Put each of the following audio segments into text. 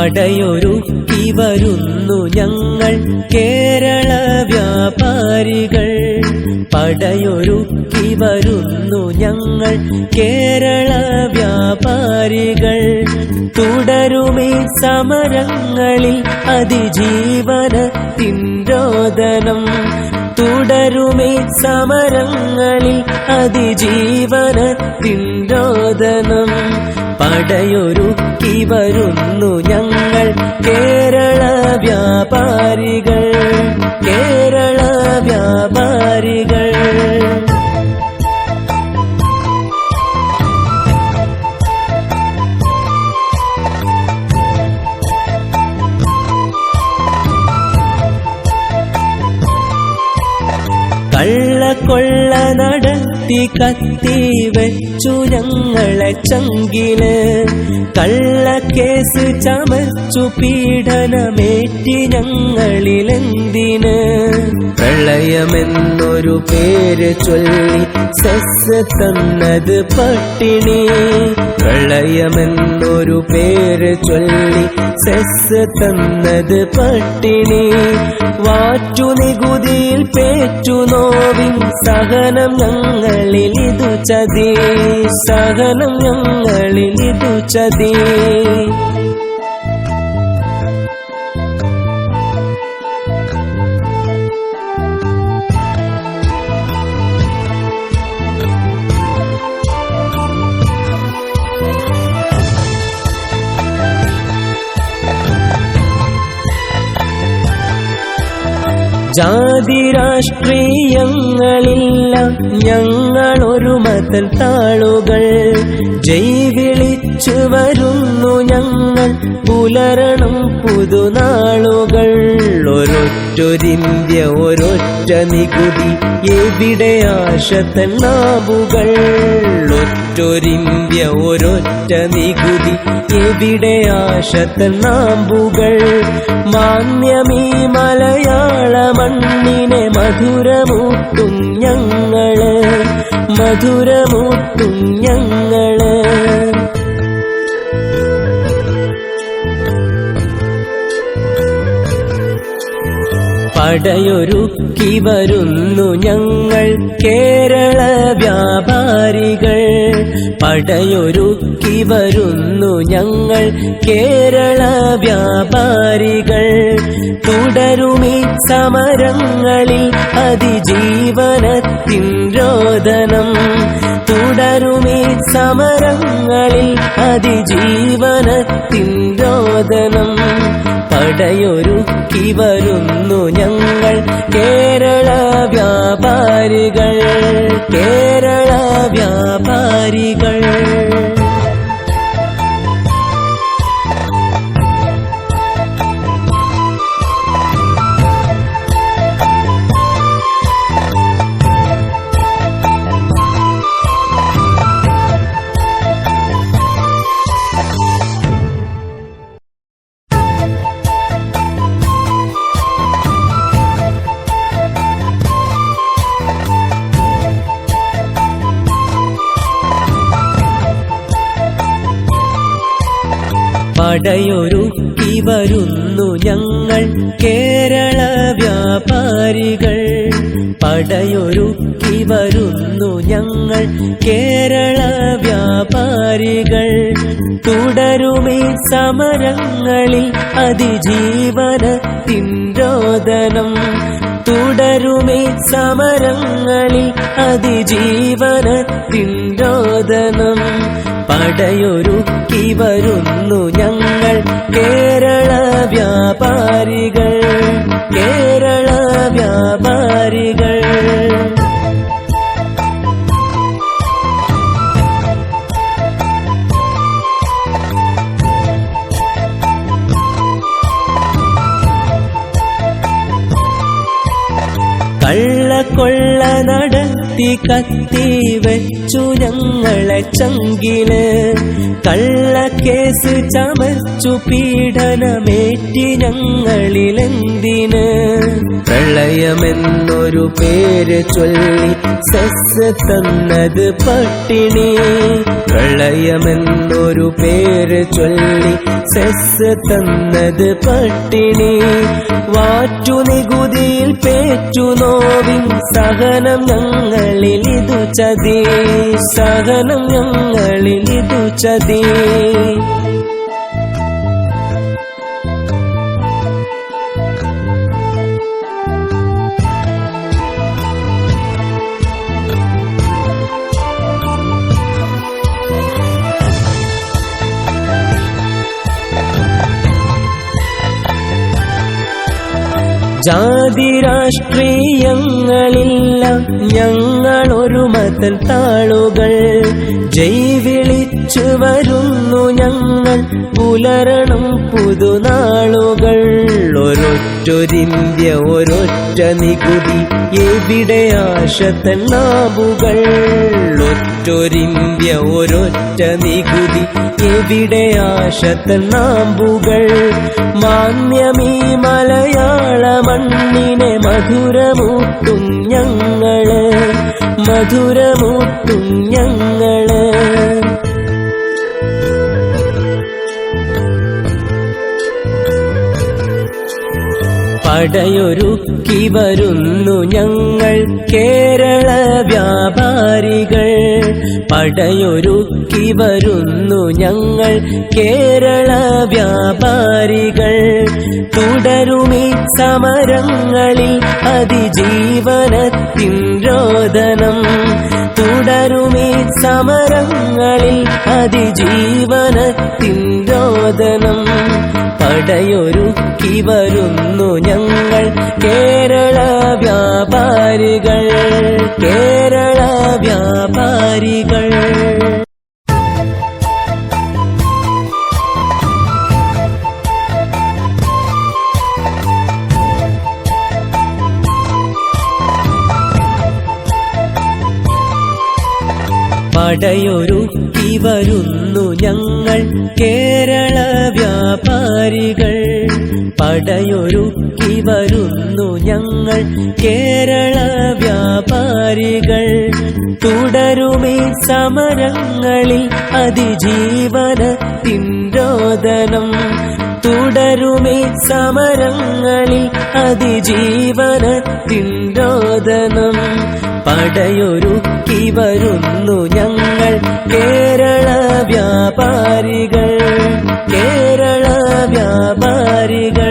പടയൊരുക്കി വരുന്നു ഞങ്ങൾ കേരള വ്യാപാരികൾ. പടയൊരുക്കി വരുന്നു ഞങ്ങൾ കേരള വ്യാപാരികൾ. തുടരുമേ സമരങ്ങളിൽ അതിജീവനത്തിൻ രോദനം. തുടരുമേ സമരങ്ങളിൽ അതിജീവനത്തിൻ രോദനം. പടയൊരുക്കി വരുന്നു ഞങ്ങൾ കേരള വ്യാപാരികൾ. കേരള വ്യാപാരികൾ. കള്ളക്കൊള്ള നടത്തി കത്തി വെച്ചു ഞങ്ങളെ ചങ്കില്. കള്ളക്കേസ് ചമച്ചു പീഡനമേറ്റി ഞങ്ങളിലെന്തിന്? പ്രളയമെന്നൊരു പേര് ചൊല്ലി സെസ് തന്നത് പട്ടിണി. പ്രളയമെന്നൊരു പേര് ചൊല്ലി സെസ് തന്നത് പട്ടിണി. വാറ്റു നികുതിയിൽ പേറ്റു നോവിൻ സഹനം ഞങ്ങളിലിതു ചതി. സഹനം ഞങ്ങളിലിതു ചതി. ജാതി രാഷ്ട്രീയങ്ങളില്ല ഞങ്ങളൊരു മതൽ താളുകൾ. ജയ് വിളിച്ചു വരുന്നു ഞങ്ങൾ പുലരണം പുതുനാളുകൾ. ഒരൊറ്റൊരിന്ത്യ ഒരൊറ്റ നികുതി എവിടെ ആശതൻ നാവുകൾ. ഒറ്റൊരിന്ത്യ ഒരൊറ്റ നികുതി എവിടെ ആശതൻ നാമ്പുകൾ. മാന്യമീ മലയാള മണ്ണിനെ മധുരമൂട്ടും ഞങ്ങള്. മധുരമൂട്ടും ഞങ്ങള്. പടയൊരുക്കി വരുന്നു ഞങ്ങൾ കേരള വ്യാപാരികൾ. പടയൊരുക്കി വരുന്നു ഞങ്ങൾ കേരള വ്യാപാരികൾ. തുടരുമീ സമരങ്ങളിൽ അതിജീവനത്തിൻ രോദനം. തുടരുമീ സമരങ്ങളിൽ അതിജീവനത്തിൻ രോദനം. പടയൊരുക്കി വരുന്നു ഞങ്ങൾ കേരള വ്യാപാരികൾ. കേരള വ്യാപാരികൾ. പടയൊരുക്കി വരുന്നു ഞങ്ങൾ കേരള വ്യാപാരികൾ. പടയൊരുക്കി വരുന്നു ഞങ്ങൾ കേരള വ്യാപാരികൾ. തുടരുമേ സമരങ്ങളിൽ അതിജീവനത്തിൻ രോദനം. തുടരുമേ സമരങ്ങളിൽ അതിജീവനത്തിൻ രോദനം. പടയൊരുക്കി വരുന്നു ഞങ്ങൾ കേരള വ്യാപാരികൾ. കേരള വ്യാപാരികൾ. കള്ളക്കൊള്ള നടത്തി കത്തി വെച്ചു ഞങ്ങൾ ഞങ്ങളെ ചങ്കില് കള്ളക്കേസ് ചമച്ചു പീഡനമേറ്റി ഞങ്ങളിലെന്തിന് പ്രളയമെന്നൊരു പേര് ചൊല്ലി സെസ് തന്നത് പട്ടിണി പ്രളയമെന്നൊരു പേര് ചൊല്ലി സെസ് തന്നത് പട്ടിണി വാറ്റു നികുതിയിൽ പേറ്റു നോവിൻ സഹനം ഞങ്ങളിലിതു ചതി സഹനം ഞങ്ങളിലിതു ചതി ജാതി രാഷ്ട്രീയങ്ങളില്ല ഞങ്ങളൊരു മതൽ താളുകൾ ജൈവിളിച്ചു വരുന്നു ഞങ്ങൾ പുലരണം പുതുനാളുകൾ ഒരൊറ്റൊരിന്ത്യ ഒരൊറ്റ നികുതി എവിടെ ആശത്തൻ നാമ്പുകൾ ഒറ്റൊരിന്ത്യ ഒരൊറ്റ നികുതി എവിടെ ആശത്തൻ നാമ്പുകൾ മാന്യമീ മലയാള മണ്ണിനെ മധുരമൂട്ടും ഞങ്ങള് മധുരമൂട്ടും ഞങ്ങള് പടയൊരുക്കി വരുന്നു ഞങ്ങൾ കേരള വ്യാപാരികൾ പടയൊരുക്കി വരുന്നു ഞങ്ങൾ കേരള വ്യാപാരികൾ തുടരുമീ സമരങ്ങളിൽ അതിജീവനത്തിൻ രോദനം തുടരുമീ സമരങ്ങളിൽ അതിജീവനത്തിൻ രോദനം പടയൊരുക്കി വരുന്നു ഞങ്ങൾ കേരള വ്യാപാരികൾ കേരള വ്യാപാരികൾ പടയൊരുക്കി വരുന്നു ഞങ്ങൾ കേരള വ്യാപാരികൾ പടയൊരുക്കി വരുന്നു ഞങ്ങൾ കേരള വ്യാപാരികൾ തുടരുമീ സമരങ്ങളിൽ അതിജീവനത്തിൻ രോദനം തുടരുമീ സമരങ്ങളിൽ അതിജീവനത്തിൻ രോദനം പടയൊരുക്കി വരുന്നു ഞങ്ങൾ കേരള വ്യാപാരികൾ കേരള വ്യാപാരികൾ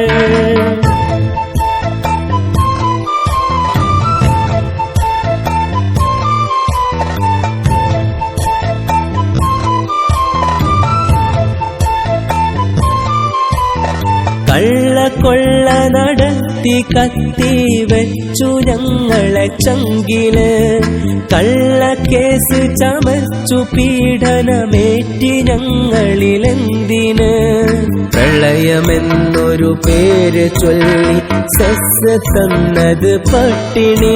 കള്ളക്കൊള്ള നടത്തി കത്തി വെച്ചു ഞങ്ങളെ ചങ്കില് കള്ളക്കേസ് ചമച്ചു പീഡനമേറ്റി ഞങ്ങളിലെന്തിന് പ്രളയമെന്നൊരു പേര് ചൊല്ലി സെസ് തന്നത് പട്ടിണി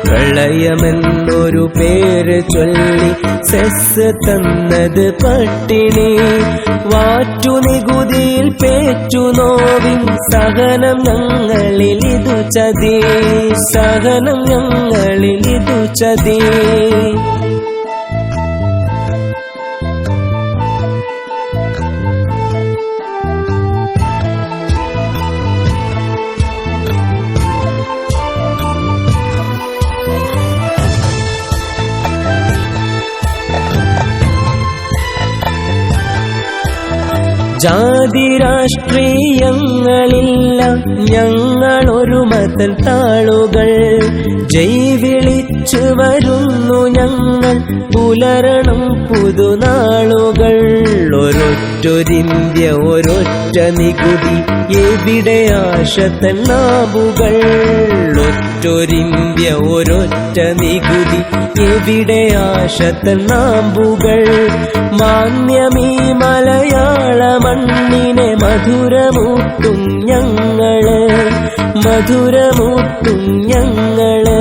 പ്രളയമെന്നൊരു പേര് ചൊല്ലി സെസ് തന്നത് പട്ടിണി വാറ്റു നികുതിയിൽ പേറ്റു നോവിൻ സഹനം ഞങ്ങളിലിതു ചതി സഹനം ഞങ്ങളിലിതു ചതി ജാതി രാഷ്ട്രീയങ്ങളില്ല ഞങ്ങളൊരു മതൽ താളുകൾ ജൈവിളിച്ചു വരുന്നു ഞങ്ങൾ പുലരണം പുതുനാളുകൾ ഒരൊറ്റൊരിന്ത്യ ഒരൊറ്റ നികുതി എവിടെ ആശത്തൻ നാമ്പുകൾ ഒറ്റൊരിന്ത്യ ഒരൊറ്റ നികുതി എവിടെ ആശത്തൻ നാമ്പുകൾ മാന്യമീ മലയാള മണ്ണിനെ മധുരമൂട്ടും ഞങ്ങള് മധുരമൂട്ടും ഞങ്ങള്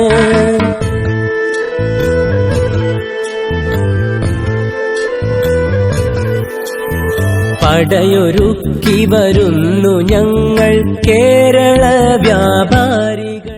പടയൊരുക്കി വരുന്നു ഞങ്ങൾ കേരള വ്യാപാരികൾ.